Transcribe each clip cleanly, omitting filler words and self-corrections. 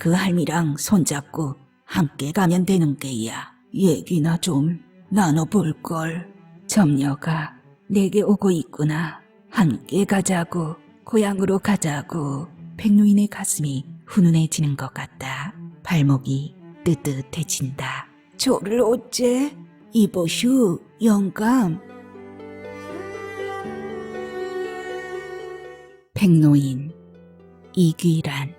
그 할미랑 손잡고 함께 가면 되는 게야. 얘기나 좀 나눠볼걸. 점녀가 내게 오고 있구나. 함께 가자고. 고향으로 가자고. 백노인의 가슴이 훈훈해지는 것 같다. 발목이 뜨뜻해진다. 저를 어째? 이보슈 영감. 백노인 이귀란.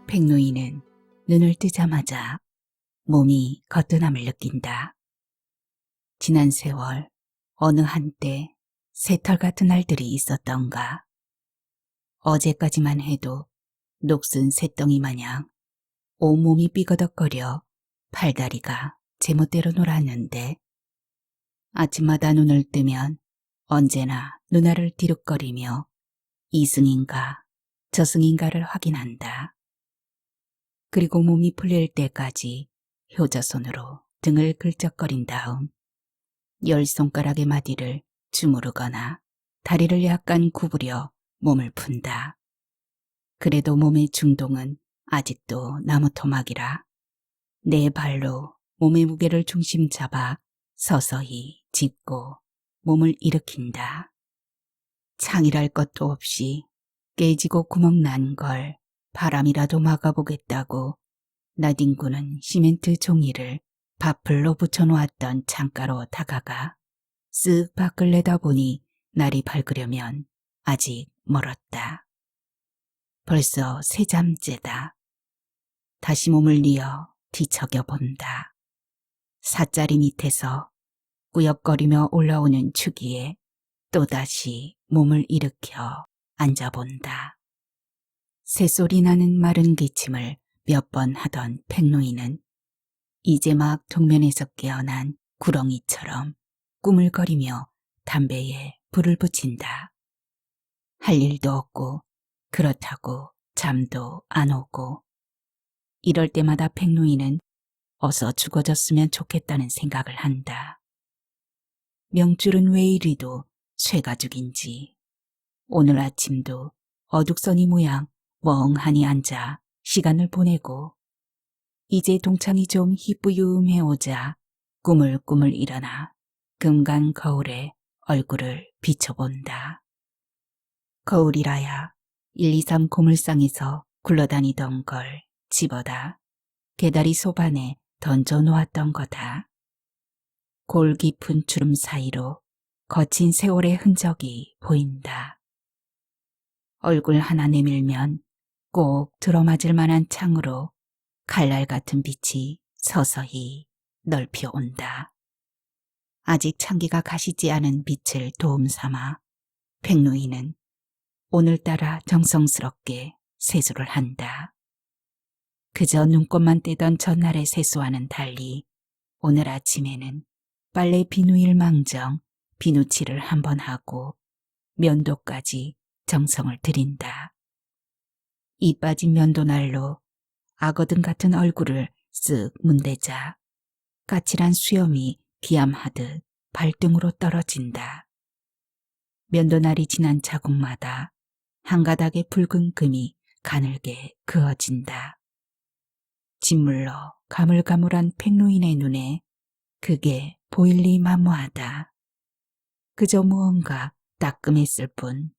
백노인은 눈을 뜨자마자 몸이 거뜬함을 느낀다. 지난 세월 어느 한때 새털 같은 날들이 있었던가. 어제까지만 해도 녹슨 새덩이 마냥 온몸이 삐거덕거려 팔다리가 제멋대로 놀았는데 아침마다 눈을 뜨면 언제나 눈알을 뒤룩거리며 이승인가 저승인가를 확인한다. 그리고 몸이 풀릴 때까지 효자손으로 등을 긁적거린 다음 10손가락의 마디를 주무르거나 다리를 약간 구부려 몸을 푼다. 그래도 몸의 중동은 아직도 나무토막이라 내 발로 몸의 무게를 중심 잡아 서서히 짚고 몸을 일으킨다. 창이랄 것도 없이 깨지고 구멍 난 걸 바람이라도 막아보겠다고 나딘구는 시멘트 종이를 바풀로 붙여놓았던 창가로 다가가 쓱 밖을 내다보니 날이 밝으려면 아직 멀었다. 벌써 새잠째다. 다시 몸을 뉘어 뒤척여 본다. 사짜리 밑에서 꾸역거리며 올라오는 추기에 또다시 몸을 일으켜 앉아본다. 새소리 나는 마른 기침을 몇 번 하던 백노인은 이제 막 동면에서 깨어난 구렁이처럼 꾸물거리며 담배에 불을 붙인다. 할 일도 없고 그렇다고 잠도 안 오고 이럴 때마다 백노인은 어서 죽어졌으면 좋겠다는 생각을 한다. 명줄은 왜 이리도 쇠가죽인지 오늘 아침도 어둑선이 모양 멍하니 앉아 시간을 보내고 이제 동창이 좀 희뿌유음해오자 꾸물꾸물 일어나 금간 거울에 얼굴을 비춰본다. 거울이라야 1, 2, 3 고물상에서 굴러다니던 걸 집어다 개다리 소반에 던져 놓았던 거다. 골 깊은 주름 사이로 거친 세월의 흔적이 보인다. 얼굴 하나 내밀면 꼭 들어맞을 만한 창으로 칼날 같은 빛이 서서히 넓혀온다. 아직 창기가 가시지 않은 빛을 도움 삼아 백노인은 오늘따라 정성스럽게 세수를 한다. 그저 눈곱만 떼던 전날의 세수와는 달리 오늘 아침에는 빨래 비누일 망정 비누칠을 한번 하고 면도까지 정성을 들인다. 이 빠진 면도날로 악어등 같은 얼굴을 쓱 문대자 까칠한 수염이 비암하듯 발등으로 떨어진다. 면도날이 지난 자국마다 한 가닥의 붉은 금이 가늘게 그어진다. 짓물러 가물가물한 백노인의 눈에 그게 보일리 만무하다. 그저 무언가 따끔했을 뿐.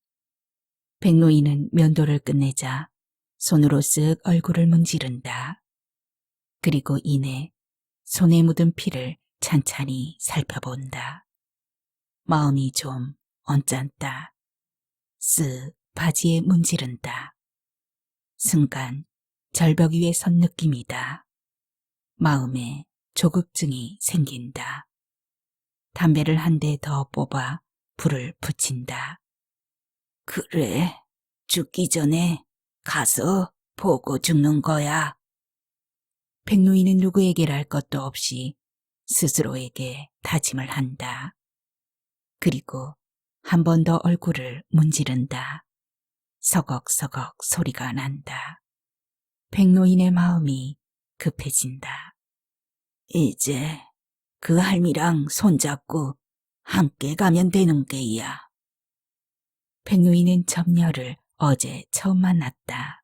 백노인은 면도를 끝내자 손으로 쓱 얼굴을 문지른다. 그리고 이내 손에 묻은 피를 찬찬히 살펴본다. 마음이 좀 언짢다. 쓱 바지에 문지른다. 순간 절벽 위에 선 느낌이다. 마음에 조급증이 생긴다. 담배를 한 대 더 뽑아 불을 붙인다. 그래, 죽기 전에 가서 보고 죽는 거야. 백노인은 누구에게 알 것도 없이 스스로에게 다짐을 한다. 그리고 한 번 더 얼굴을 문지른다. 서걱서걱 소리가 난다. 백노인의 마음이 급해진다. 이제 그 할미랑 손잡고 함께 가면 되는 게야. 백누이는 점녀를 어제 처음 만났다.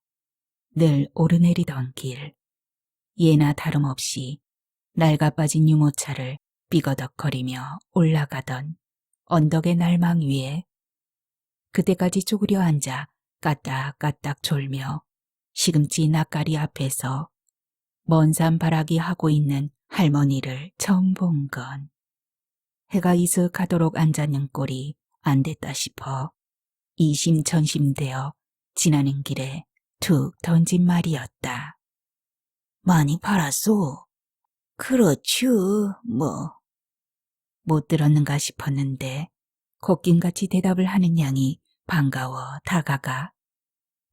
늘 오르내리던 길. 예나 다름없이 낡아 빠진 유모차를 삐거덕거리며 올라가던 언덕의 날망 위에 그때까지 쪼그려 앉아 까딱까딱 졸며 시금치 낯가리 앞에서 먼 산 바라기 하고 있는 할머니를 처음 본 건 해가 이슥하도록 앉았는 꼴이 안 됐다 싶어 이심전심되어 지나는 길에 툭 던진 말이었다. 많이 팔았소? 그렇쥬, 뭐. 못 들었는가 싶었는데 콧김같이 대답을 하는 양이 반가워 다가가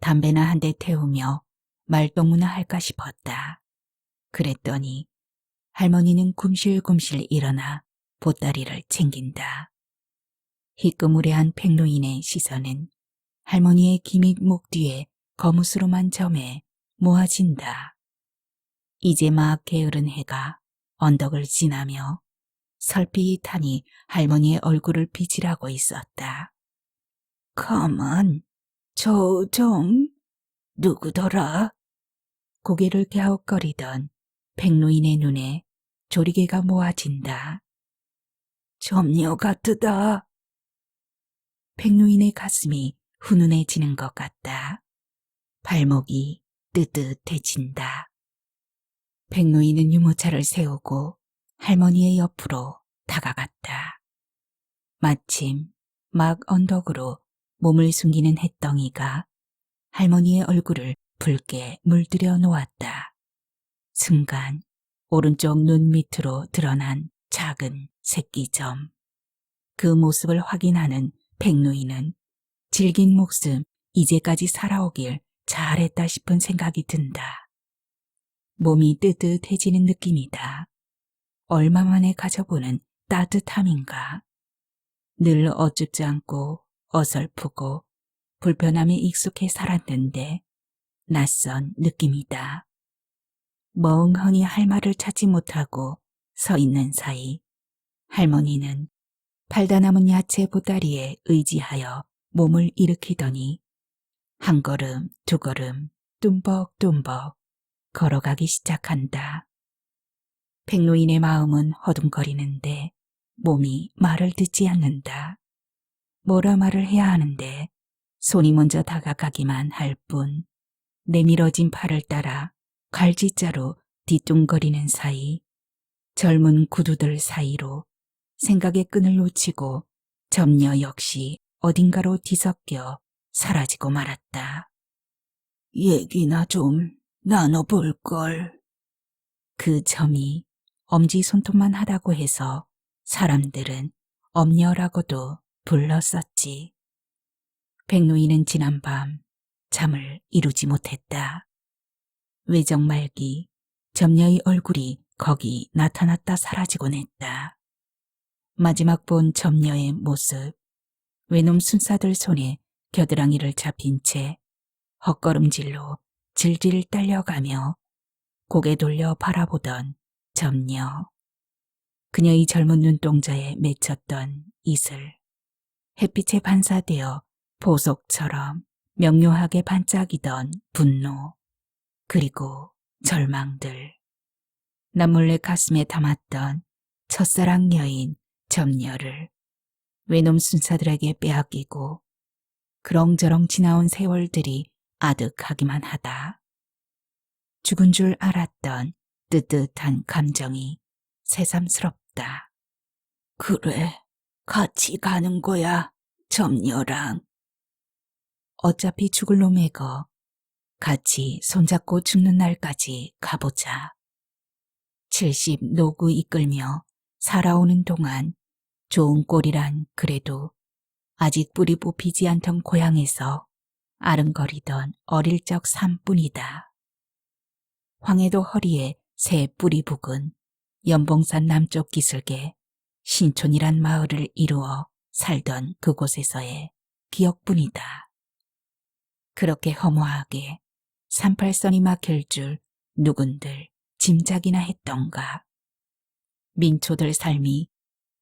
담배나 한 대 태우며 말동무나 할까 싶었다. 그랬더니 할머니는 굼실굼실 일어나 보따리를 챙긴다. 희끄무레한 백노인의 시선은 할머니의 기밑 목 뒤에 거무스름한 점에 모아진다. 이제 막 게으른 해가 언덕을 지나며 설핏하니 할머니의 얼굴을 비질하고 있었다. 가만, 저 좀, 누구더라? 고개를 갸웃거리던 백노인의 눈에 조리개가 모아진다. 점녀 같으다. 백노인의 가슴이 훈훈해지는 것 같다. 발목이 뜨뜻해진다. 백노인은 유모차를 세우고 할머니의 옆으로 다가갔다. 마침 막 언덕으로 몸을 숨기는 햇덩이가 할머니의 얼굴을 붉게 물들여 놓았다. 순간 오른쪽 눈 밑으로 드러난 작은 새끼점. 그 모습을 확인하는 백누이는 질긴 목숨 이제까지 살아오길 잘했다 싶은 생각이 든다. 몸이 뜨뜻해지는 느낌이다. 얼마 만에 가져보는 따뜻함인가. 늘 어쭙지 않고 어설프고 불편함에 익숙해 살았는데 낯선 느낌이다. 멍하니 할 말을 찾지 못하고 서 있는 사이 할머니는 팔다 남은 야채 보따리에 의지하여 몸을 일으키더니 한 걸음 두 걸음 뚱벅뚱벅 걸어가기 시작한다. 백노인의 마음은 허둥거리는데 몸이 말을 듣지 않는다. 뭐라 말을 해야 하는데 손이 먼저 다가가기만 할 뿐 내밀어진 팔을 따라 갈지자로 뒤뚱거리는 사이 젊은 구두들 사이로 생각의 끈을 놓치고 점녀 역시 어딘가로 뒤섞여 사라지고 말았다. 얘기나 좀 나눠볼걸. 그 점이 엄지 손톱만 하다고 해서 사람들은 엄녀라고도 불렀었지. 백노인은 지난밤 잠을 이루지 못했다. 외적 말기 점녀의 얼굴이 거기 나타났다 사라지곤 했다. 마지막 본 점녀의 모습, 외놈 순사들 손에 겨드랑이를 잡힌 채 헛걸음질로 질질 딸려가며 고개 돌려 바라보던 점녀. 그녀의 젊은 눈동자에 맺혔던 이슬, 햇빛에 반사되어 보석처럼 명료하게 반짝이던 분노, 그리고 절망들. 남몰래 가슴에 담았던 첫사랑 여인 점녀를 외놈 순사들에게 빼앗기고 그렁저렁 지나온 세월들이 아득하기만 하다. 죽은 줄 알았던 뜨뜻한 감정이 새삼스럽다. 그래, 같이 가는 거야, 점녀랑. 어차피 죽을 놈에거 같이 손잡고 죽는 날까지 가보자. 70 노구 이끌며 살아오는 동안 좋은 꼴이란 그래도 아직 뿌리 뽑히지 않던 고향에서 아른거리던 어릴 적 삶뿐이다. 황해도 허리에 새 뿌리 북은 연봉산 남쪽 기슭에 신촌이란 마을을 이루어 살던 그곳에서의 기억뿐이다. 그렇게 허무하게 38선이 막힐 줄 누군들 짐작이나 했던가. 민초들 삶이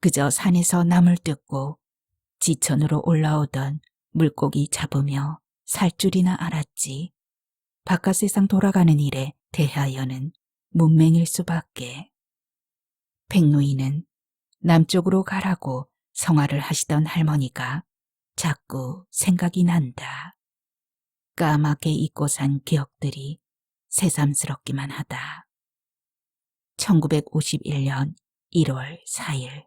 그저 산에서 나물 뜯고 지천으로 올라오던 물고기 잡으며 살 줄이나 알았지. 바깥 세상 돌아가는 일에 대하여는 문맹일 수밖에. 백노인은 남쪽으로 가라고 성화를 하시던 할머니가 자꾸 생각이 난다. 까맣게 잊고 산 기억들이 새삼스럽기만 하다. 1951년 1월 4일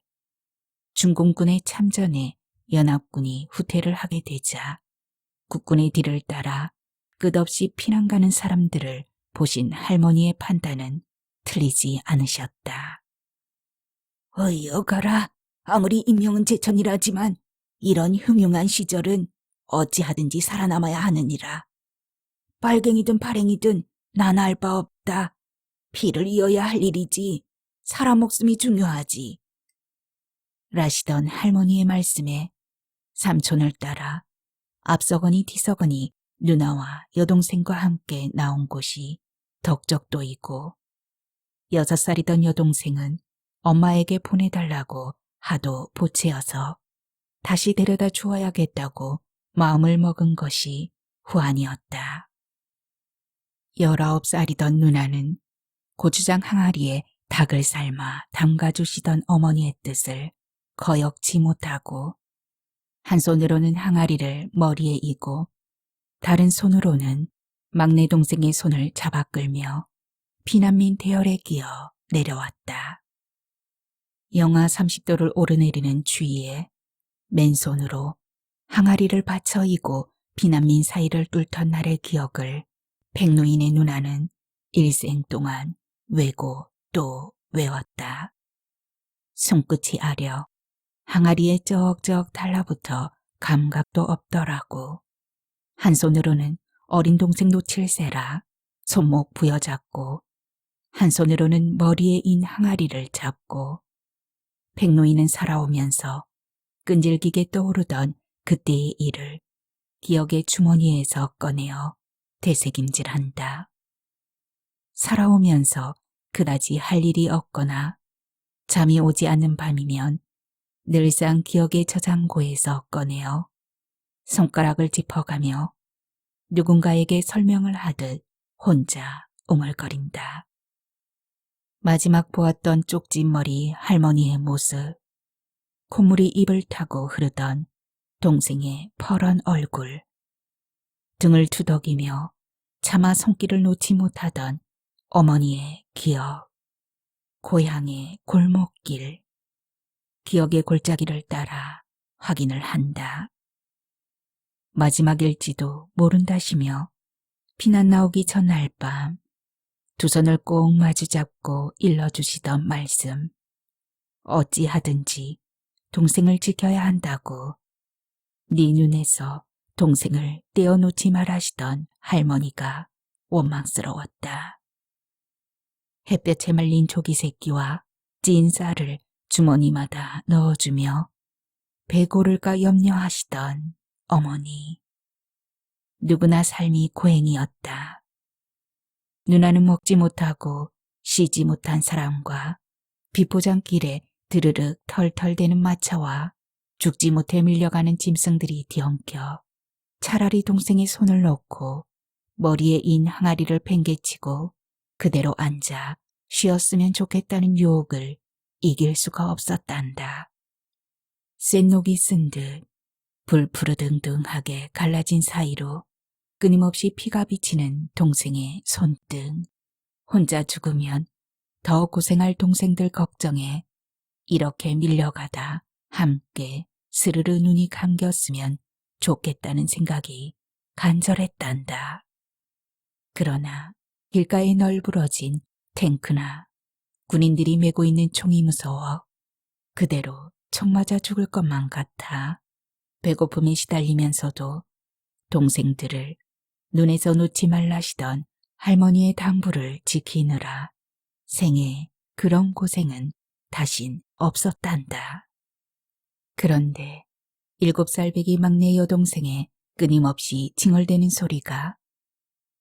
중공군의 참전에 연합군이 후퇴를 하게 되자 국군의 뒤를 따라 끝없이 피난 가는 사람들을 보신 할머니의 판단은 틀리지 않으셨다. 어여가라. 아무리 임명은 제천이라지만 이런 흉흉한 시절은 어찌하든지 살아남아야 하느니라. 빨갱이든 발행이든 나나 할 바 없다. 피를 이어야 할 일이지. 사람 목숨이 중요하지. 라시던 할머니의 말씀에 삼촌을 따라 앞서거니 뒤서거니 누나와 여동생과 함께 나온 곳이 덕적도이고 6살이던 여동생은 엄마에게 보내달라고 하도 보채어서 다시 데려다 주어야겠다고 마음을 먹은 것이 후안이었다. 19살이던 누나는 고추장 항아리에 닭을 삶아 담가주시던 어머니의 뜻을 거역지 못하고 한 손으로는 항아리를 머리에 이고 다른 손으로는 막내 동생의 손을 잡아 끌며 피난민 대열에 끼어 내려왔다. 영하 30도를 오르내리는 추위에 맨손으로 항아리를 받쳐 이고 피난민 사이를 뚫던 날의 기억을 백노인의 누나는 일생 동안 외고 또 외웠다. 손끝이 아려 항아리에 쩍쩍 달라붙어 감각도 없더라고. 한 손으로는 어린 동생 놓칠세라 손목 부여잡고 한 손으로는 머리에 인 항아리를 잡고 백노인은 살아오면서 끈질기게 떠오르던 그때의 일을 기억의 주머니에서 꺼내어 되새김질한다. 살아오면서 그다지 할 일이 없거나 잠이 오지 않는 밤이면 늘상 기억의 저장고에서 꺼내어 손가락을 짚어가며 누군가에게 설명을 하듯 혼자 웅얼거린다. 마지막 보았던 쪽집머리 할머니의 모습, 콧물이 입을 타고 흐르던 동생의 펄한 얼굴, 등을 투덕이며 차마 손길을 놓지 못하던 어머니의 기억, 고향의 골목길, 기억의 골짜기를 따라 확인을 한다. 마지막일지도 모른다시며 피난 나오기 전날 밤 두 손을 꼭 마주잡고 일러주시던 말씀, 어찌하든지 동생을 지켜야 한다고 네 눈에서 동생을 떼어놓지 말하시던 할머니가 원망스러웠다. 햇볕에 말린 조기 새끼와 찐 쌀을 주머니마다 넣어주며 배 고를까 염려하시던 어머니. 누구나 삶이 고행이었다. 누나는 먹지 못하고 쉬지 못한 사람과 비포장길에 드르륵 털털대는 마차와 죽지 못해 밀려가는 짐승들이 뒤엉켜 차라리 동생의 손을 놓고 머리에 인 항아리를 팽개치고 그대로 앉아 쉬었으면 좋겠다는 유혹을 이길 수가 없었단다. 센 녹이 쓴 듯 불푸르등등하게 갈라진 사이로 끊임없이 피가 비치는 동생의 손등. 혼자 죽으면 더 고생할 동생들 걱정에 이렇게 밀려가다 함께 스르르 눈이 감겼으면 좋겠다는 생각이 간절했단다. 그러나 길가에 널브러진 탱크나 군인들이 메고 있는 총이 무서워 그대로 총 맞아 죽을 것만 같아 배고픔에 시달리면서도 동생들을 눈에서 놓지 말라시던 할머니의 당부를 지키느라 생애 그런 고생은 다신 없었단다. 그런데 7살 배기 막내 여동생의 끊임없이 징얼대는 소리가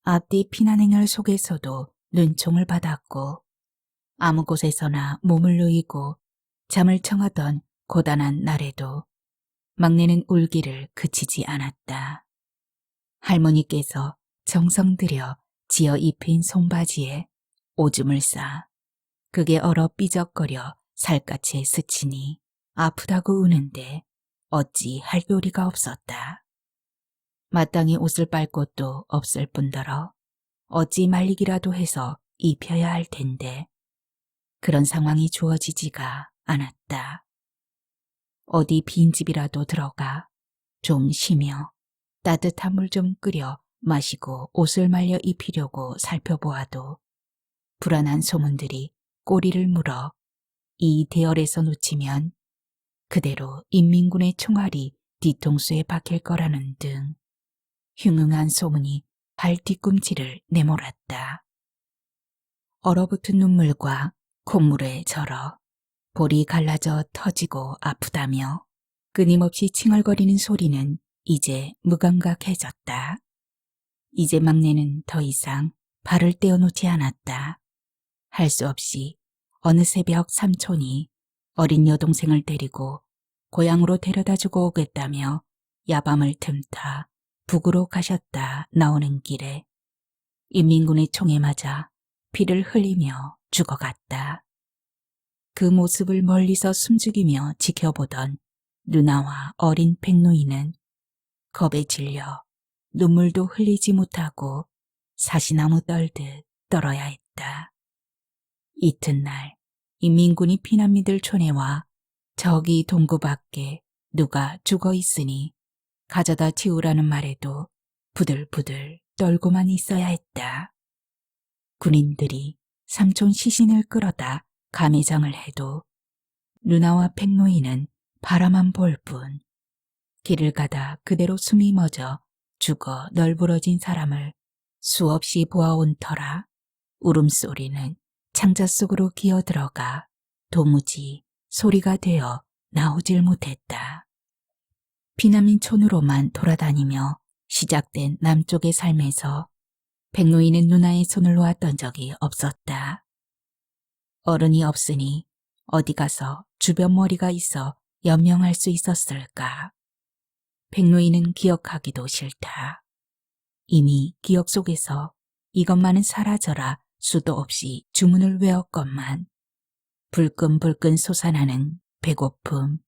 앞뒤 피난행렬 속에서도 눈총을 받았고 아무 곳에서나 몸을 누이고 잠을 청하던 고단한 날에도 막내는 울기를 그치지 않았다. 할머니께서 정성 들여 지어 입힌 손바지에 오줌을 싸 그게 얼어 삐적거려 살갗에 스치니 아프다고 우는데 어찌 할 도리가 없었다. 마땅히 옷을 빨 곳도 없을 뿐더러 어찌 말리기라도 해서 입혀야 할 텐데 그런 상황이 주어지지가 않았다. 어디 빈집이라도 들어가 좀 쉬며 따뜻한 물 좀 끓여 마시고 옷을 말려 입히려고 살펴보아도 불안한 소문들이 꼬리를 물어 이 대열에서 놓치면 그대로 인민군의 총알이 뒤통수에 박힐 거라는 등 흉흉한 소문이 발 뒤꿈치를 내몰았다. 얼어붙은 눈물과 콧물에 절어 볼이 갈라져 터지고 아프다며 끊임없이 칭얼거리는 소리는 이제 무감각해졌다. 이제 막내는 더 이상 발을 떼어놓지 않았다. 할 수 없이 어느 새벽 삼촌이 어린 여동생을 데리고 고향으로 데려다주고 오겠다며 야밤을 틈타 북으로 가셨다 나오는 길에 인민군의 총에 맞아 피를 흘리며 죽어갔다. 그 모습을 멀리서 숨죽이며 지켜보던 누나와 어린 백노이는 겁에 질려 눈물도 흘리지 못하고 사시나무 떨듯 떨어야 했다. 이튿날 인민군이 피난민들 촌에 와 저기 동구 밖에 누가 죽어 있으니 가져다 치우라는 말에도 부들부들 떨고만 있어야 했다. 군인들이 삼촌 시신을 끌어다 감회장을 해도 누나와 백노이는 바라만 볼 뿐 길을 가다 그대로 숨이 멎어 죽어 널브러진 사람을 수없이 보아온 터라 울음소리는 창자 속으로 기어들어가 도무지 소리가 되어 나오질 못했다. 피난민 촌으로만 돌아다니며 시작된 남쪽의 삶에서 백노이는 누나의 손을 놓았던 적이 없었다. 어른이 없으니 어디 가서 주변 머리가 있어 연명할 수 있었을까. 백노이는 기억하기도 싫다. 이미 기억 속에서 이것만은 사라져라 수도 없이 주문을 외웠건만 불끈불끈 솟아나는 배고픔,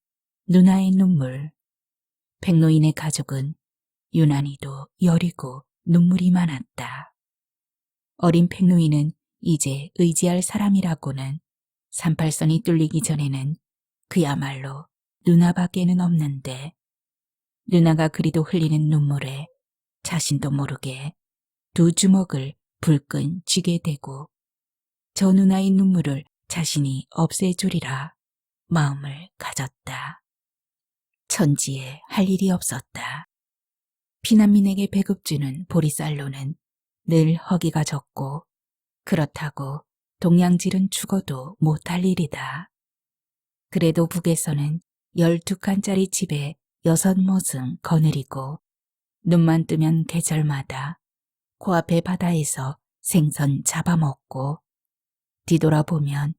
누나의 눈물. 백노인의 가족은 유난히도 여리고 눈물이 많았다. 어린 백노인은 이제 의지할 사람이라고는 38선이 뚫리기 전에는 그야말로 누나밖에는 없는데 누나가 그리도 흘리는 눈물에 자신도 모르게 두 주먹을 불끈 쥐게 되고 저 누나의 눈물을 자신이 없애주리라 마음을 가졌다. 천지에 할 일이 없었다. 피난민에게 배급주는 보리쌀로는 늘 허기가 졌고 그렇다고 동양질은 죽어도 못할 일이다. 그래도 북에서는 12칸짜리 집에 6모승 거느리고 눈만 뜨면 계절마다 코앞의 바다에서 생선 잡아먹고 뒤돌아보면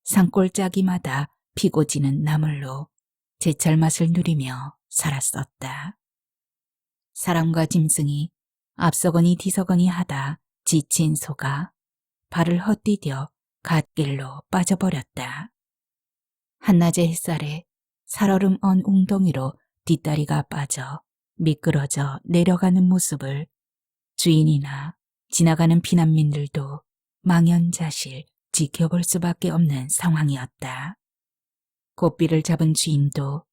산골짜기마다 피고 지는 나물로 제철 맛을 누리며 살았었다. 사람과 짐승이 앞서거니 뒤서거니 하다 지친 소가 발을 헛디뎌 갓길로 빠져버렸다. 한낮의 햇살에 살얼음 언 웅덩이로 뒷다리가 빠져 미끄러져 내려가는 모습을 주인이나 지나가는 피난민들도 망연자실 지켜볼 수밖에 없는 상황이었다. 고삐를 잡은 주인도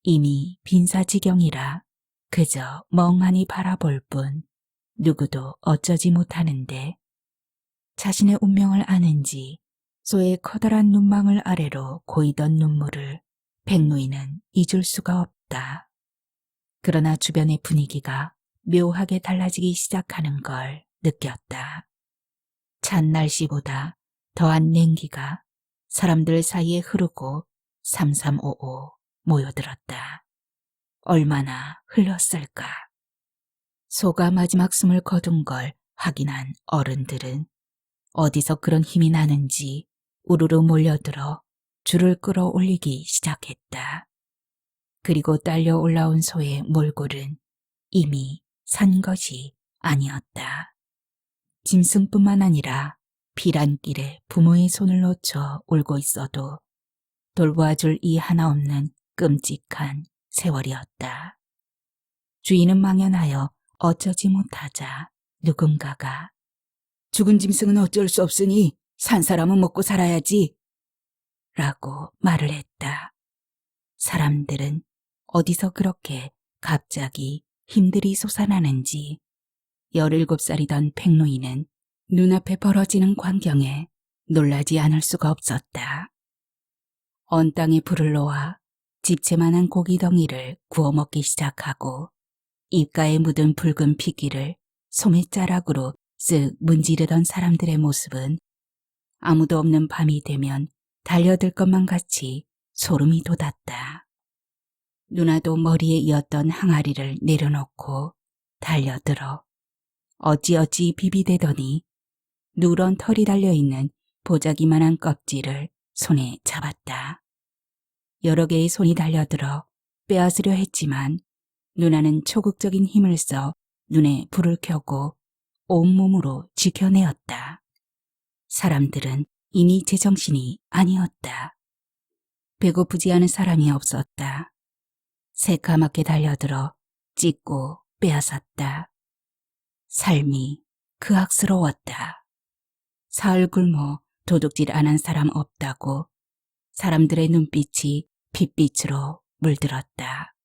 이미 빈사지경이라 그저 멍하니 바라볼 뿐 누구도 어쩌지 못하는데 자신의 운명을 아는지 소의 커다란 눈망울 아래로 고이던 눈물을 백노이는 잊을 수가 없다. 그러나 주변의 분위기가 묘하게 달라지기 시작하는 걸 느꼈다. 찬 날씨보다 더한 냉기가 사람들 사이에 흐르고 삼삼오오 모여들었다. 얼마나 흘렀을까. 소가 마지막 숨을 거둔 걸 확인한 어른들은 어디서 그런 힘이 나는지 우르르 몰려들어 줄을 끌어올리기 시작했다. 그리고 딸려 올라온 소의 몰골은 이미 산 것이 아니었다. 짐승뿐만 아니라 피란길에 부모의 손을 놓쳐 울고 있어도 돌보아줄 이 하나 없는 끔찍한 세월이었다. 주인은 망연하여 어쩌지 못하자 누군가가 죽은 짐승은 어쩔 수 없으니 산 사람은 먹고 살아야지 라고 말을 했다. 사람들은 어디서 그렇게 갑자기 힘들이 솟아나는지 17살이던 백노인은 눈앞에 벌어지는 광경에 놀라지 않을 수가 없었다. 언 땅에 불을 놓아 집채만한 고기덩이를 구워 먹기 시작하고 입가에 묻은 붉은 피기를 소매자락으로 쓱 문지르던 사람들의 모습은 아무도 없는 밤이 되면 달려들 것만 같이 소름이 돋았다. 누나도 머리에 이었던 항아리를 내려놓고 달려들어 어찌어찌 비비대더니 누런 털이 달려있는 보자기만한 껍질을 손에 잡았다. 여러 개의 손이 달려들어 빼앗으려 했지만 누나는 초극적인 힘을 써 눈에 불을 켜고 온몸으로 지켜내었다. 사람들은 이미 제정신이 아니었다. 배고프지 않은 사람이 없었다. 새까맣게 달려들어 찢고 빼앗았다. 삶이 그악스러웠다. 사흘 굶어 도둑질 안 한 사람 없다고 사람들의 눈빛이 핏빛으로 물들었다.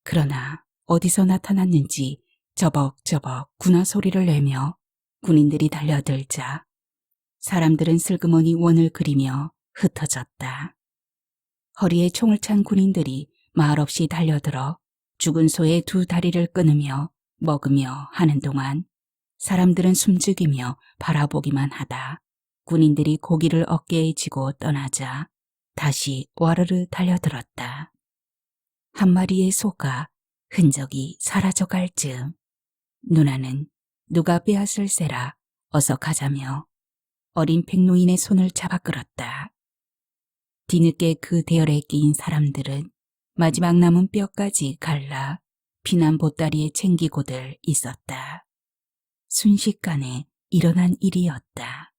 그러나 어디서 나타났는지 저벅저벅 군화 소리를 내며 군인들이 달려들자 사람들은 슬그머니 원을 그리며 흩어졌다. 허리에 총을 찬 군인들이 말없이 달려들어 죽은 소의 두 다리를 끊으며 먹으며 하는 동안 사람들은 숨죽이며 바라보기만 하다 군인들이 고기를 어깨에 지고 떠나자 다시 와르르 달려들었다. 한 마리의 소가 흔적이 사라져갈 즈음 누나는 누가 빼앗을세라 어서 가자며 어린 백노인의 손을 잡아 끌었다. 뒤늦게 그 대열에 끼인 사람들은 마지막 남은 뼈까지 갈라 피난 보따리에 챙기고들 있었다. 순식간에 일어난 일이었다.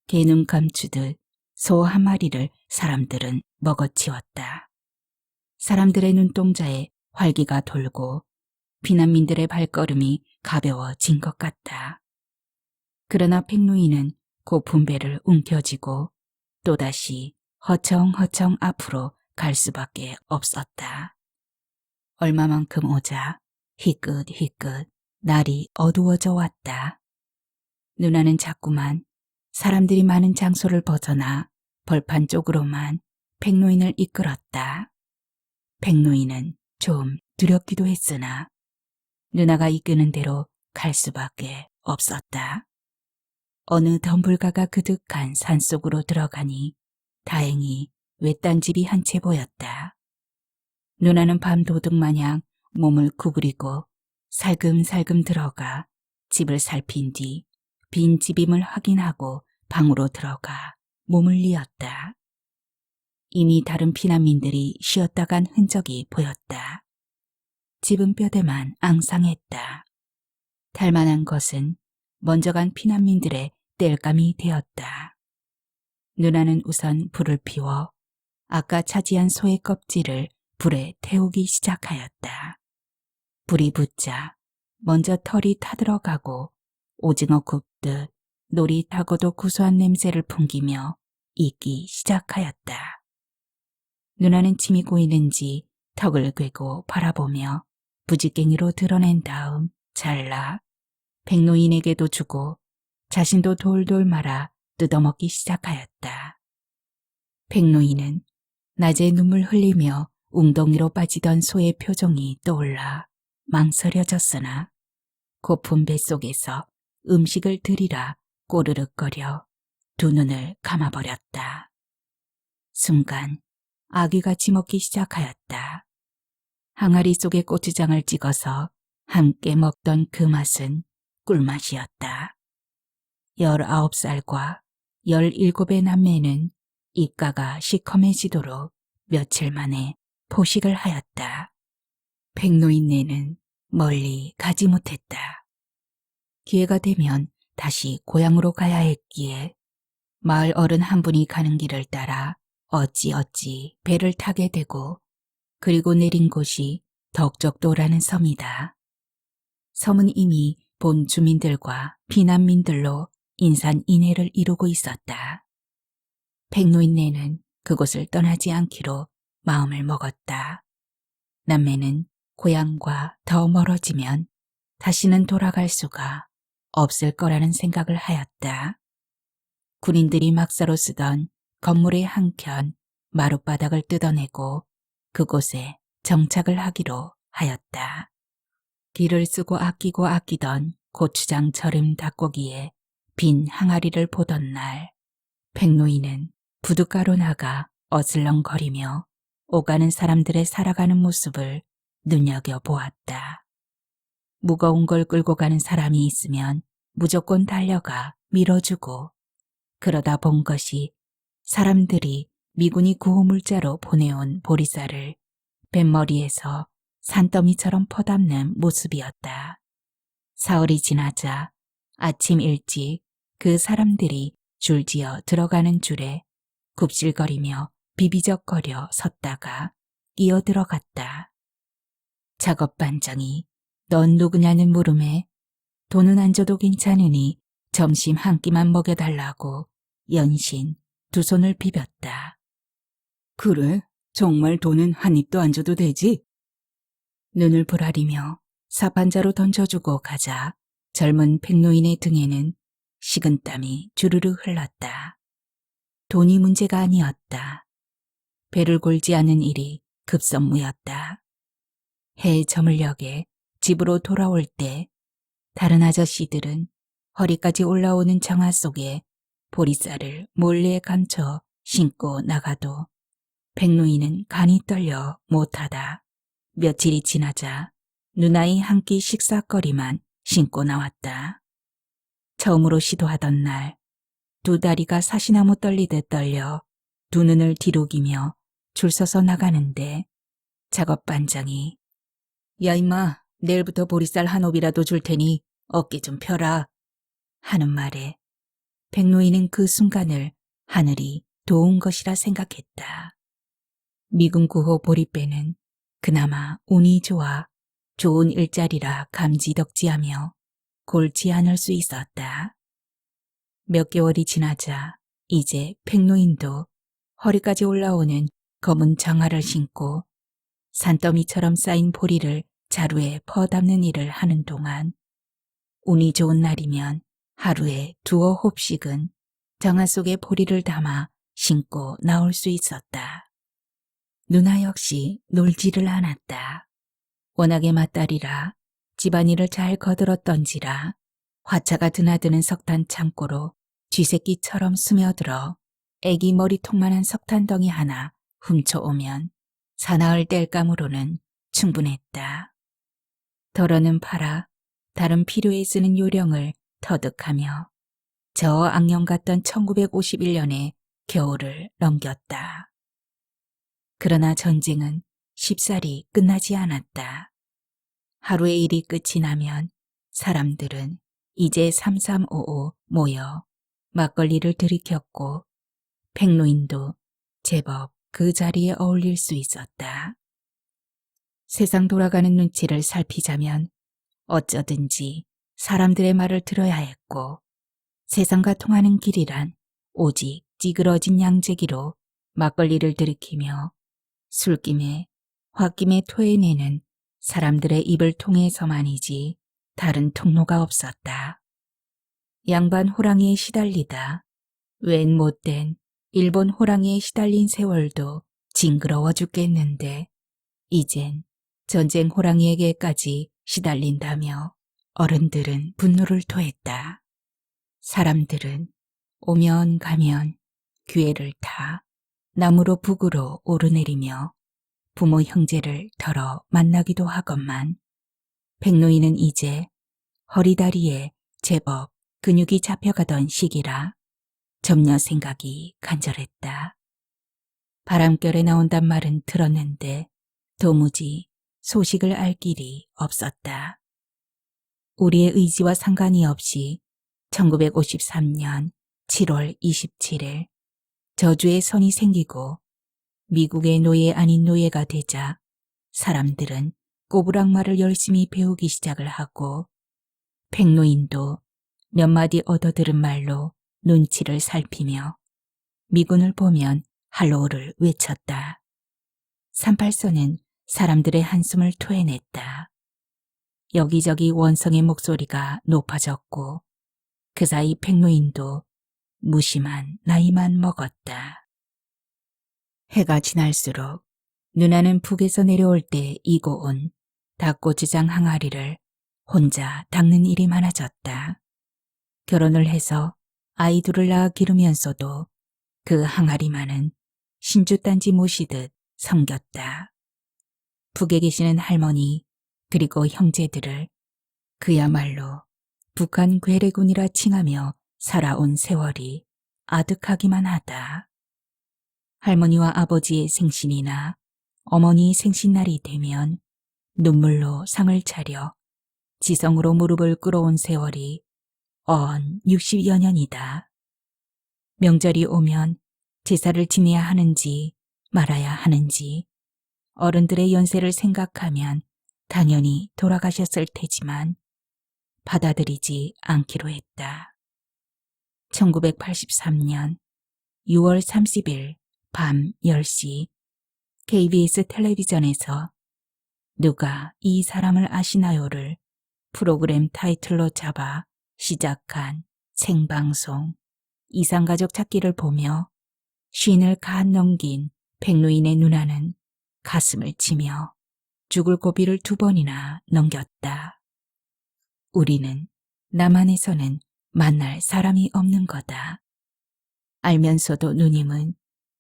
개눈 감추듯 소 한 마리를 사람들은 먹어치웠다. 사람들의 눈동자에 활기가 돌고 피난민들의 발걸음이 가벼워진 것 같다. 그러나 백노인은 고픈 배를 움켜쥐고 또다시 허청허청 앞으로 갈 수밖에 없었다. 얼마만큼 오자 희끗희끗 날이 어두워져 왔다. 누나는 자꾸만 사람들이 많은 장소를 벗어나 벌판 쪽으로만 백노인을 이끌었다. 백노인은 좀 두렵기도 했으나 누나가 이끄는 대로 갈 수밖에 없었다. 어느 덤불가가 그득한 산속으로 들어가니 다행히 외딴 집이 한 채 보였다. 누나는 밤도둑 마냥 몸을 구부리고 살금살금 들어가 집을 살핀 뒤 빈 집임을 확인하고 방으로 들어가 몸을 뉘었다. 이미 다른 피난민들이 쉬었다 간 흔적이 보였다. 집은 뼈대만 앙상했다. 탈만한 것은 먼저 간 피난민들의 땔감이 되었다. 누나는 우선 불을 피워 아까 차지한 소의 껍질을 불에 태우기 시작하였다. 불이 붙자 먼저 털이 타들어가고 오징어 굽듯 놀이 타고도 구수한 냄새를 풍기며 익기 시작하였다. 누나는 침이 고이는지 턱을 꿰고 바라보며 부지깽이로 드러낸 다음 잘라 백노인에게도 주고 자신도 돌돌 말아 뜯어먹기 시작하였다. 백노인은 낮에 눈물 흘리며 웅덩이로 빠지던 소의 표정이 떠올라 망설여졌으나 고픈 뱃속에서 음식을 들이라 꼬르륵거려 두 눈을 감아버렸다. 순간 아귀같이 먹기 시작하였다. 항아리 속에 고추장을 찍어서 함께 먹던 그 맛은 꿀맛이었다. 19살과 17의 남매는 입가가 시커매지도록 며칠 만에 포식을 하였다. 백노인네는 멀리 가지 못했다. 기회가 되면 다시 고향으로 가야 했기에 마을 어른 한 분이 가는 길을 따라 어찌어찌 배를 타게 되고 그리고 내린 곳이 덕적도라는 섬이다. 섬은 이미 본 주민들과 피난민들로 인산인해를 이루고 있었다. 백노인네는 그곳을 떠나지 않기로 마음을 먹었다. 남매는 고향과 더 멀어지면 다시는 돌아갈 수가 없을 거라는 생각을 하였다. 군인들이 막사로 쓰던 건물의 한켠 마룻바닥을 뜯어내고 그곳에 정착을 하기로 하였다. 길을 쓰고 아끼던 고추장 절임 닭고기에 빈 항아리를 보던 날, 백노인은 부둣가로 나가 어슬렁거리며 오가는 사람들의 살아가는 모습을 눈여겨보았다. 무거운 걸 끌고 가는 사람이 있으면 무조건 달려가 밀어주고 그러다 본 것이 사람들이 미군이 구호물자로 보내온 보리쌀을 뱃머리에서 산더미처럼 퍼담는 모습이었다. 사흘이 지나자 아침 일찍 그 사람들이 줄지어 들어가는 줄에 굽실거리며 비비적거려 섰다가 끼어들어갔다. 작업반장이 넌 누구냐는 물음에 돈은 안 줘도 괜찮으니 점심 한 끼만 먹여달라고 연신 두 손을 비볐다. 그래? 정말 돈은 한 입도 안 줘도 되지? 눈을 부라리며 사판자로 던져주고 가자 젊은 백노인의 등에는 식은땀이 주르르 흘렀다. 돈이 문제가 아니었다. 배를 골지 않은 일이 급선무였다. 해 저물녘에 집으로 돌아올 때 다른 아저씨들은 허리까지 올라오는 정화 속에 보리쌀을 몰래 감춰 신고 나가도 백노인은 간이 떨려 못하다 며칠이 지나자 누나의 한 끼 식사거리만 신고 나왔다. 처음으로 시도하던 날 두 다리가 사시나무 떨리듯 떨려 두 눈을 뒤룩이며 줄 서서 나가는데 작업반장이 야 임마 내일부터 보리쌀 한 옵이라도 줄 테니 어깨 좀 펴라 하는 말에 백노인은 그 순간을 하늘이 도운 것이라 생각했다. 미군 구호 보리배는 그나마 운이 좋아 좋은 일자리라 감지덕지하며 골지 않을 수 있었다. 몇 개월이 지나자 이제 백노인도 허리까지 올라오는 검은 장화를 신고 산더미처럼 쌓인 보리를 자루에 퍼담는 일을 하는 동안 운이 좋은 날이면 하루에 두어 홉씩은 장화 속에 보리를 담아 신고 나올 수 있었다. 누나 역시 놀지를 않았다. 워낙에 맏딸이라 집안일을 잘 거들었던지라 화차가 드나드는 석탄 창고로 쥐새끼처럼 스며들어 애기 머리통만한 석탄덩이 하나 훔쳐오면 사나흘 뗄감으로는 충분했다. 덜어는 팔아 다른 필요에 쓰는 요령을 터득하며 저 악령 같던 1951년의 겨울을 넘겼다. 그러나 전쟁은 쉽사리 끝나지 않았다. 하루의 일이 끝이 나면 사람들은 이제 3355 모여 막걸리를 들이켰고 백노인도 제법 그 자리에 어울릴 수 있었다. 세상 돌아가는 눈치를 살피자면 어쩌든지 사람들의 말을 들어야 했고 세상과 통하는 길이란 오직 찌그러진 양재기로 막걸리를 들이키며 술김에 홧김에 토해내는 사람들의 입을 통해서만이지 다른 통로가 없었다. 양반 호랑이에 시달리다 웬 못된 일본 호랑이에 시달린 세월도 징그러워 죽겠는데 이젠 전쟁 호랑이에게까지 시달린다며 어른들은 분노를 토했다. 사람들은 오면 가면 기회를 타 남으로 북으로 오르내리며 부모 형제를 덜어 만나기도 하건만 백노인은 이제 허리다리에 제법 근육이 잡혀가던 시기라 점녀 생각이 간절했다. 바람결에 나온단 말은 들었는데 도무지 소식을 알 길이 없었다. 우리의 의지와 상관이 없이 1953년 7월 27일 저주의 선이 생기고 미국의 노예 아닌 노예가 되자 사람들은 꼬부랑말을 열심히 배우기 시작을 하고 백노인도 몇 마디 얻어들은 말로 눈치를 살피며 미군을 보면 할로우를 외쳤다. 38선은 사람들의 한숨을 토해냈다. 여기저기 원성의 목소리가 높아졌고 그 사이 백노인도 무심한 나이만 먹었다. 해가 지날수록 누나는 북에서 내려올 때 이고 온 닭고추장 항아리를 혼자 닦는 일이 많아졌다. 결혼을 해서 아이 둘을 낳아 기르면서도 그 항아리만은 신주단지 모시듯 섬겼다. 북에 계시는 할머니 그리고 형제들을 그야말로 북한 괴뢰군이라 칭하며 살아온 세월이 아득하기만 하다. 할머니와 아버지의 생신이나 어머니의 생신날이 되면 눈물로 상을 차려 지성으로 무릎을 꿇어온 세월이 언 60여 년이다. 명절이 오면 제사를 지내야 하는지 말아야 하는지 어른들의 연세를 생각하면 당연히 돌아가셨을 테지만 받아들이지 않기로 했다. 1983년 6월 30일 밤 10시 KBS 텔레비전에서 누가 이 사람을 아시나요를 프로그램 타이틀로 잡아 시작한 생방송 이상가족 찾기를 보며 쉰을 갓 넘긴 백노인의 누나는 가슴을 치며 죽을 고비를 2번이나 넘겼다. 우리는 남한에서는 만날 사람이 없는 거다. 알면서도 누님은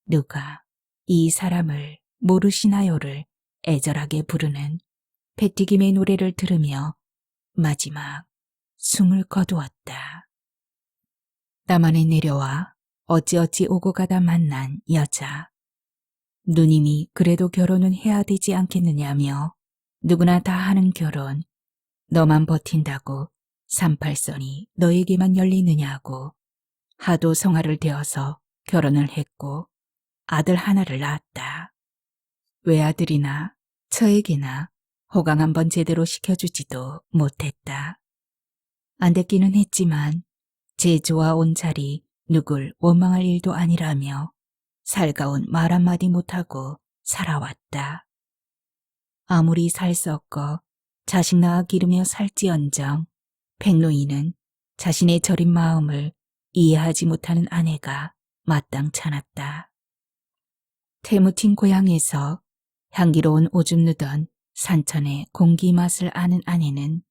누가 이 사람을 모르시나요를 애절하게 부르는 배튀김의 노래를 들으며 마지막 숨을 거두었다. 남한에 내려와 어찌어찌 오고 가다 만난 여자. 누님이 그래도 결혼은 해야 되지 않겠느냐며 누구나 다 하는 결혼, 너만 버틴다고 38선이 너에게만 열리느냐고 하도 성화를 되어서 결혼을 했고 아들 하나를 낳았다. 외아들이나 처에게나 호강 한번 제대로 시켜주지도 못했다. 안 됐기는 했지만 제 좋아온 자리 누굴 원망할 일도 아니라며 살가운 말 한마디 못하고 살아왔다. 아무리 살 썩고 자식 낳아 기르며 살지언정 백노인은 자신의 저린 마음을 이해하지 못하는 아내가 마땅찮았다. 태무친 고향에서 향기로운 오줌 누던 산천의 공기 맛을 아는 아내는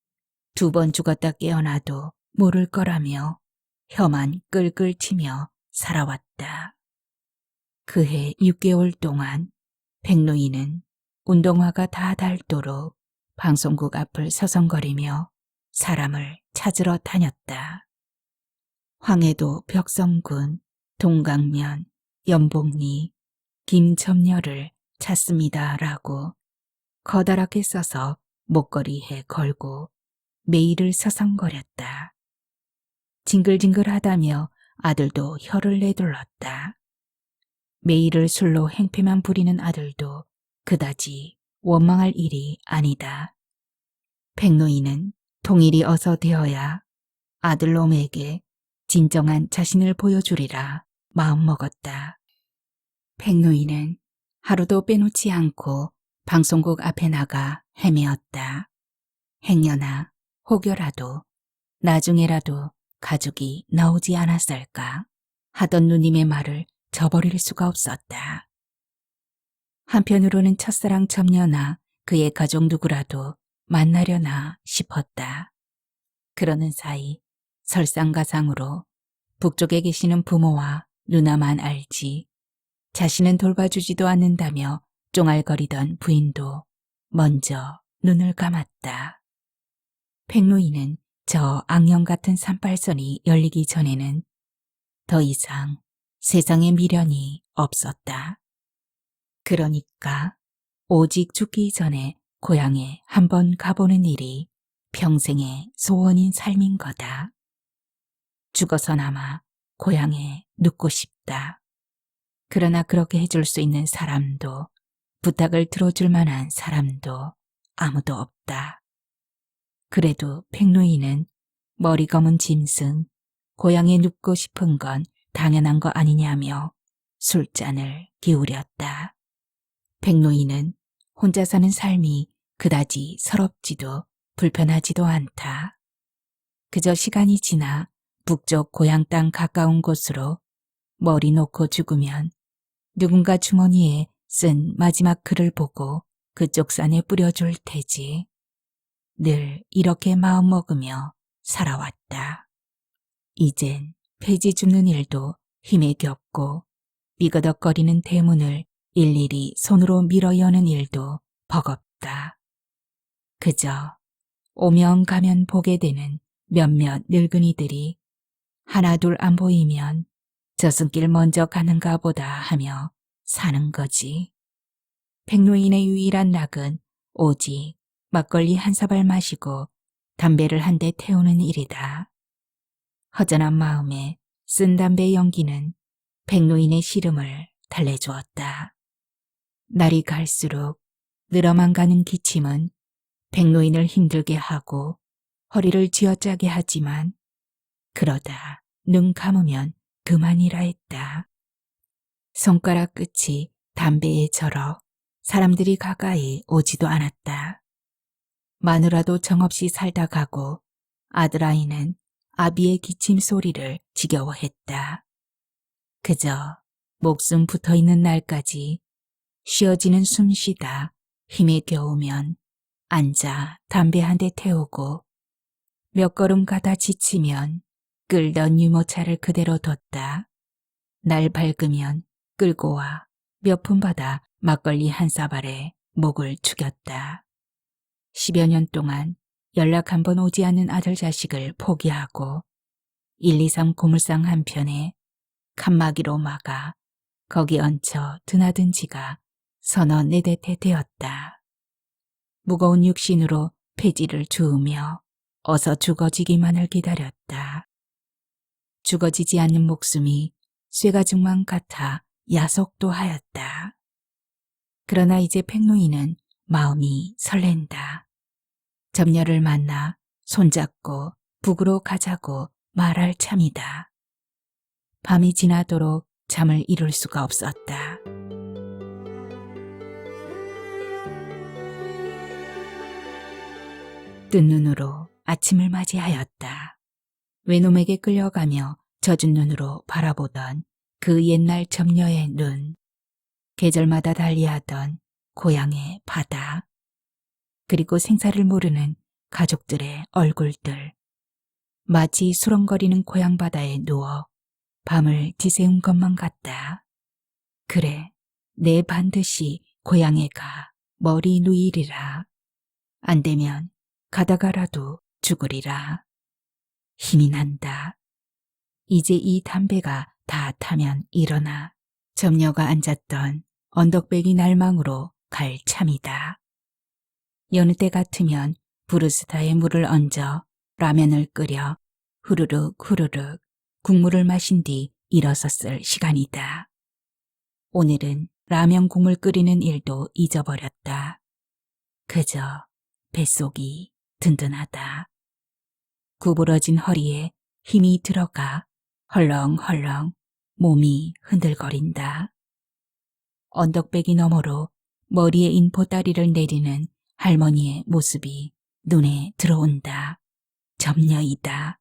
2번 죽었다 깨어나도 모를 거라며 혀만 끌끌 치며 살아왔다. 그해 6개월 동안 백노인은 운동화가 다 닳도록 방송국 앞을 서성거리며 사람을 찾으러 다녔다. 황해도 벽성군, 동강면, 연복리, 김첨녀를 찾습니다라고 커다랗게 써서 목걸이에 걸고 매일을 서성거렸다. 징글징글하다며 아들도 혀를 내둘렀다. 매일을 술로 행패만 부리는 아들도 그다지 원망할 일이 아니다. 백노인은 통일이 어서 되어야 아들놈에게 진정한 자신을 보여주리라 마음먹었다. 백노인은 하루도 빼놓지 않고 방송국 앞에 나가 헤매었다. 행여나 혹여라도 나중에라도 가족이 나오지 않았을까 하던 누님의 말을 저버릴 수가 없었다. 한편으로는 첫사랑 첨녀나 그의 가족 누구라도 만나려나 싶었다. 그러는 사이 설상가상으로 북쪽에 계시는 부모와 누나만 알지 자신은 돌봐주지도 않는다며 쫑알거리던 부인도 먼저 눈을 감았다. 백노인은 저 악령 같은 38선이 열리기 전에는 더 이상 세상에 미련이 없었다. 그러니까 오직 죽기 전에 고향에 한번 가보는 일이 평생의 소원인 삶인 거다. 죽어서나마 고향에 눕고 싶다. 그러나 그렇게 해줄 수 있는 사람도 부탁을 들어줄 만한 사람도 아무도 없다. 그래도 백누이는 머리 검은 짐승, 고향에 눕고 싶은 건 당연한 거 아니냐며 술잔을 기울였다. 백누이는 혼자 사는 삶이 그다지 서럽지도 불편하지도 않다. 그저 시간이 지나 북쪽 고향 땅 가까운 곳으로 머리 놓고 죽으면 누군가 주머니에 쓴 마지막 글을 보고 그쪽 산에 뿌려줄 테지. 늘 이렇게 마음먹으며 살아왔다. 이젠 폐지 줍는 일도 힘에 겹고 삐그덕거리는 대문을 일일이 손으로 밀어 여는 일도 버겁다. 그저 오면 가면 보게 되는 몇몇 늙은이들이 하나둘 안 보이면 저승길 먼저 가는가 보다 하며 사는 거지. 백노인의 유일한 낙은 오직 막걸리 한 사발 마시고 담배를 한 대 태우는 일이다. 허전한 마음에 쓴 담배 연기는 백노인의 시름을 달래주었다. 날이 갈수록 늘어만 가는 기침은 백노인을 힘들게 하고 허리를 쥐어짜게 하지만 그러다 눈 감으면 그만이라 했다. 손가락 끝이 담배에 절어 사람들이 가까이 오지도 않았다. 마누라도 정없이 살다 가고 아들아이는 아비의 기침 소리를 지겨워했다. 그저 목숨 붙어있는 날까지 쉬어지는 숨쉬다 힘에 겨우면 앉아 담배 한 대 태우고 몇 걸음 가다 지치면 끌던 유모차를 그대로 뒀다. 날 밝으면 끌고 와 몇 푼 받아 막걸리 한 사발에 목을 축였다. 10여 년 동안 연락 한 번 오지 않는 아들 자식을 포기하고 123 고물상 한편에 칸막이로 막아 거기 얹혀 드나든 지가 서너 네댓해 되었다. 무거운 육신으로 폐지를 주우며 어서 죽어지기만을 기다렸다. 죽어지지 않는 목숨이 쇠가죽만 같아 야속도 하였다. 그러나 이제 백노이는 마음이 설렌다. 점녀를 만나 손잡고 북으로 가자고 말할 참이다. 밤이 지나도록 잠을 이룰 수가 없었다. 뜬 눈으로 아침을 맞이하였다. 외놈에게 끌려가며 젖은 눈으로 바라보던 그 옛날 점녀의 눈, 계절마다 달리하던 고향의 바다, 그리고 생사를 모르는 가족들의 얼굴들, 마치 수렁거리는 고향 바다에 누워 밤을 지새운 것만 같다. 그래, 내 반드시 고향에 가 머리 누이리라. 안 되면 가다가라도 죽으리라. 힘이 난다. 이제 이 담배가 다 타면 일어나 점녀가 앉았던 언덕배기 날망으로 갈 참이다. 여느 때 같으면 브루스타에 물을 얹어 라면을 끓여 후루룩 후루룩 국물을 마신 뒤 일어섰을 시간이다. 오늘은 라면 국물 끓이는 일도 잊어버렸다. 그저 뱃속이 든든하다. 구부러진 허리에 힘이 들어가 헐렁헐렁 몸이 흔들거린다. 언덕배기 너머로 머리에 인 보따리를 내리는 할머니의 모습이 눈에 들어온다. 점녀이다.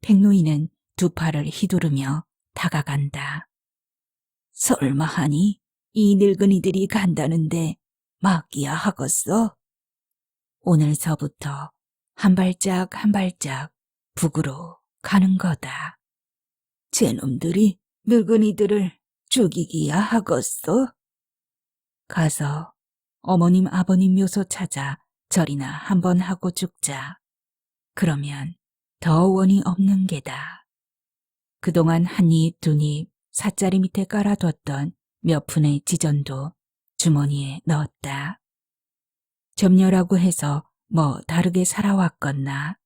백노이는 두 팔을 휘두르며 다가간다. 설마하니 이 늙은이들이 간다는데 맡기야 하겠어? 오늘서부터 한 발짝 한 발짝 북으로 가는 거다. 제놈들이 늙은이들을 죽이기야 하겠어? 가서 어머님 아버님 묘소 찾아 절이나 한번 하고 죽자. 그러면 더 원이 없는 게다. 그동안 한 입 두 입 사짜리 밑에 깔아뒀던 몇 푼의 지전도 주머니에 넣었다. 점녀라고 해서 뭐 다르게 살아왔겠나.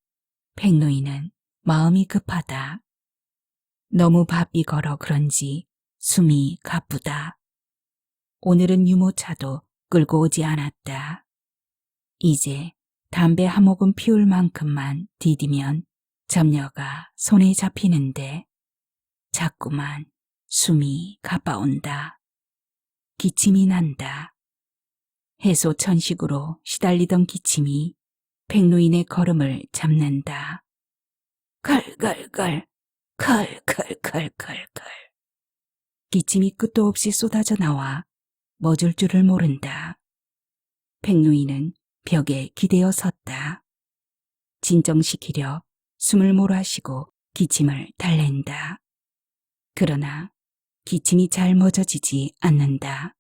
백노인은 마음이 급하다. 너무 바삐 걸어 그런지 숨이 가쁘다. 오늘은 유모차도 끌고 오지 않았다. 이제 담배 한 모금 피울 만큼만 디디면 점녀가 손에 잡히는데 자꾸만 숨이 가빠온다. 기침이 난다. 해소천식으로 시달리던 기침이 백노인의 걸음을 잡는다. 걸걸걸, 걸걸걸걸걸. 기침이 끝도 없이 쏟아져 나와 멎을 줄을 모른다. 백노인은 벽에 기대어 섰다. 진정시키려 숨을 몰아쉬고 기침을 달랜다. 그러나 기침이 잘 멎어지지 않는다.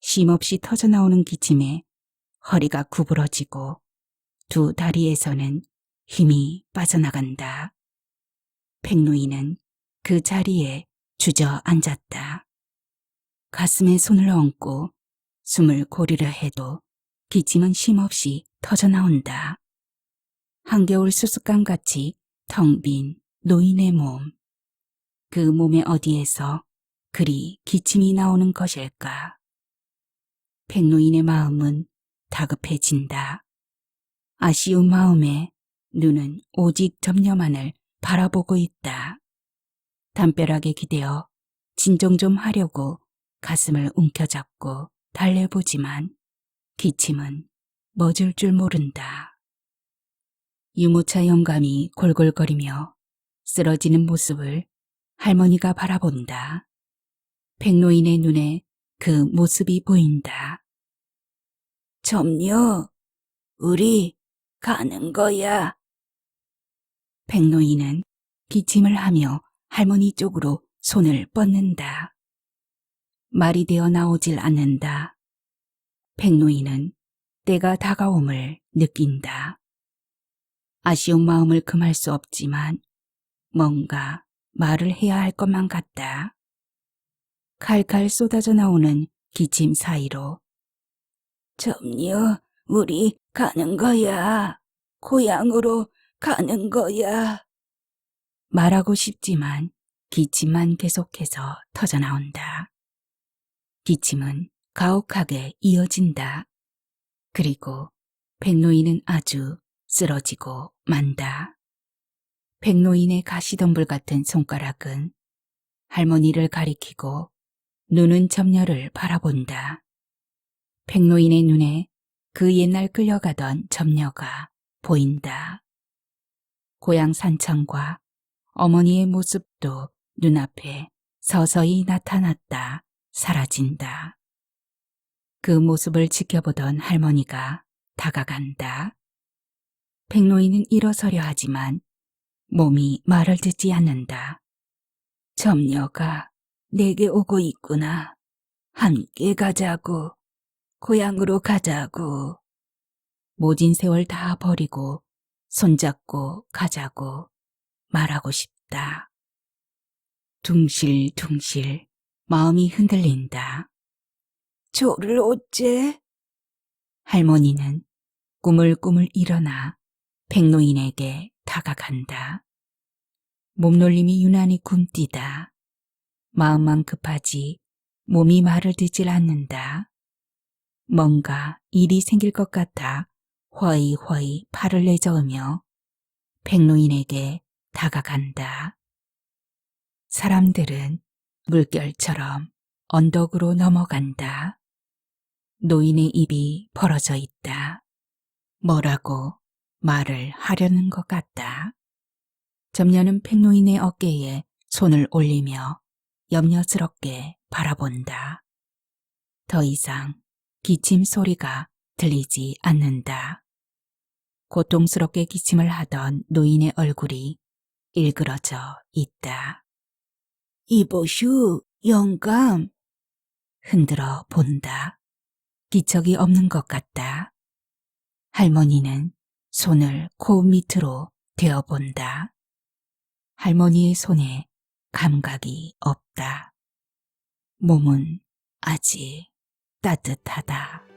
쉼없이 터져나오는 기침에 허리가 구부러지고 두 다리에서는 힘이 빠져나간다. 백노인은 그 자리에 주저앉았다. 가슴에 손을 얹고 숨을 고르려 해도 기침은 쉼없이 터져나온다. 한겨울 수수깡같이 텅 빈 노인의 몸. 그 몸의 어디에서 그리 기침이 나오는 것일까? 백노인의 마음은 다급해진다. 아쉬운 마음에 눈은 오직 점녀만을 바라보고 있다. 담벼락에 기대어 진정 좀 하려고 가슴을 움켜잡고 달래보지만 기침은 멎을 줄 모른다. 유모차 영감이 골골거리며 쓰러지는 모습을 할머니가 바라본다. 백노인의 눈에 그 모습이 보인다. 점녀, 우리 가는 거야. 백노인은 기침을 하며 할머니 쪽으로 손을 뻗는다. 말이 되어 나오질 않는다. 백노인은 때가 다가옴을 느낀다. 아쉬운 마음을 금할 수 없지만 뭔가 말을 해야 할 것만 같다. 칼칼 쏟아져 나오는 기침 사이로 점녀, 우리 가는 거야. 고향으로 가는 거야. 말하고 싶지만 기침만 계속해서 터져나온다. 기침은 가혹하게 이어진다. 그리고 백노인은 아주 쓰러지고 만다. 백노인의 가시덤불 같은 손가락은 할머니를 가리키고 눈은 점녀를 바라본다. 백노인의 눈에 그 옛날 끌려가던 점녀가 보인다. 고향 산천과 어머니의 모습도 눈앞에 서서히 나타났다 사라진다. 그 모습을 지켜보던 할머니가 다가간다. 백노인은 일어서려 하지만 몸이 말을 듣지 않는다. 점녀가 내게 오고 있구나. 함께 가자고. 고향으로 가자고. 모진 세월 다 버리고 손잡고 가자고 말하고 싶다. 둥실둥실 마음이 흔들린다. 저를 어째? 할머니는 꾸물꾸물 일어나 백노인에게 다가간다. 몸놀림이 유난히 굼뛰다. 마음만 급하지 몸이 말을 듣질 않는다. 뭔가 일이 생길 것 같아 허이허이 팔을 내저으며 백노인에게 다가간다. 사람들은 물결처럼 언덕으로 넘어간다. 노인의 입이 벌어져 있다. 뭐라고 말을 하려는 것 같다. 점녀는 백노인의 어깨에 손을 올리며 염려스럽게 바라본다. 더 이상 기침 소리가 들리지 않는다. 고통스럽게 기침을 하던 노인의 얼굴이 일그러져 있다. 이보슈, 영감. 흔들어 본다. 기척이 없는 것 같다. 할머니는 손을 코 밑으로 대어본다. 할머니의 손에 감각이 없다. 몸은 아직 따뜻하다.